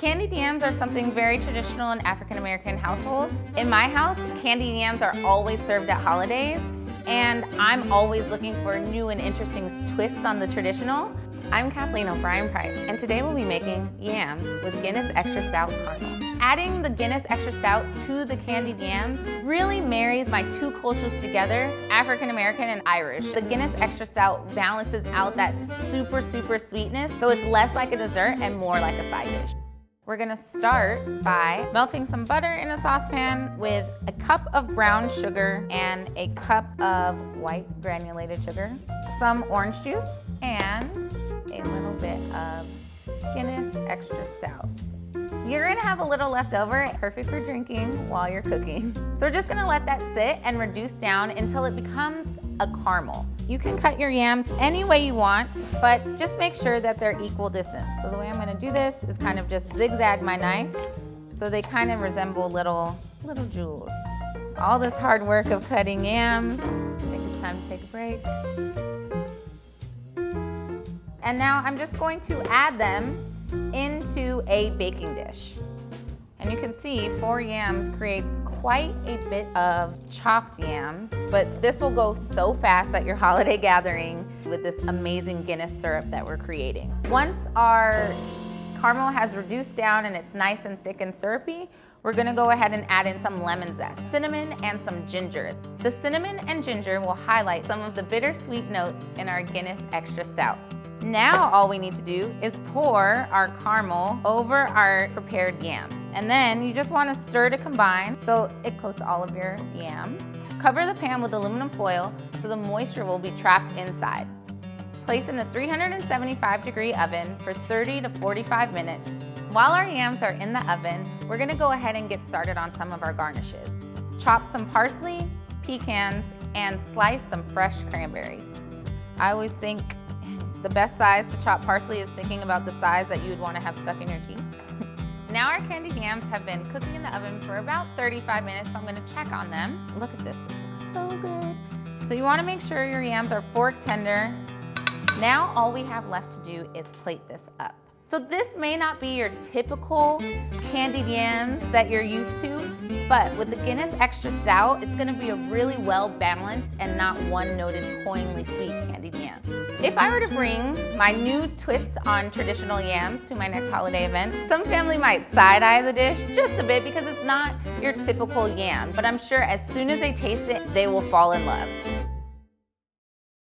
Candied yams are something very traditional in African American households. In my house, candied yams are always served at holidays, and I'm always looking for new and interesting twists on the traditional. I'm Kathleen O'Brien Price, and today we'll be making yams with Guinness Extra Stout Caramel. Adding the Guinness Extra Stout to the candied yams really marries my two cultures together, African American and Irish. The Guinness Extra Stout balances out that super sweetness, so it's less like a dessert and more like a side dish. We're gonna start by melting some butter in a saucepan with a cup of brown sugar and a cup of white granulated sugar, some orange juice, and a little bit of Guinness Extra Stout. You're gonna have a little left over, perfect for drinking while you're cooking. So we're just gonna let that sit and reduce down until it becomes a caramel. You can cut your yams any way you want, but just make sure that they're equal distance. So the way I'm gonna do this is kind of just zigzag my knife so they kind of resemble little jewels. All this hard work of cutting yams, I think it's time to take a break. And now I'm just going to add them into a baking dish. And you can see 4 yams creates quite a bit of chopped yams, but this will go so fast at your holiday gathering with this amazing Guinness syrup that we're creating. Once our caramel has reduced down and it's nice and thick and syrupy, we're gonna go ahead and add in some lemon zest, cinnamon, and some ginger. The cinnamon and ginger will highlight some of the bittersweet notes in our Guinness Extra Stout. Now all we need to do is pour our caramel over our prepared yams. And then you just want to stir to combine so it coats all of your yams. Cover the pan with aluminum foil so the moisture will be trapped inside. Place in a 375-degree oven for 30 to 45 minutes. While our yams are in the oven, we're going to go ahead and get started on some of our garnishes. Chop some parsley, pecans, and slice some fresh cranberries. I always think the best size to chop parsley is thinking about the size that you would want to have stuck in your teeth. Now our candied yams have been cooking in the oven for about 35 minutes, so I'm going to check on them. Look at this, it looks so good. So you want to make sure your yams are fork tender. Now all we have left to do is plate this up. So this may not be your typical candied yams that you're used to, but with the Guinness Extra Stout, it's gonna be a really well-balanced and not one-noted cloyingly sweet candied yam. If I were to bring my new twist on traditional yams to my next holiday event, some family might side-eye the dish just a bit because it's not your typical yam, but I'm sure as soon as they taste it, they will fall in love.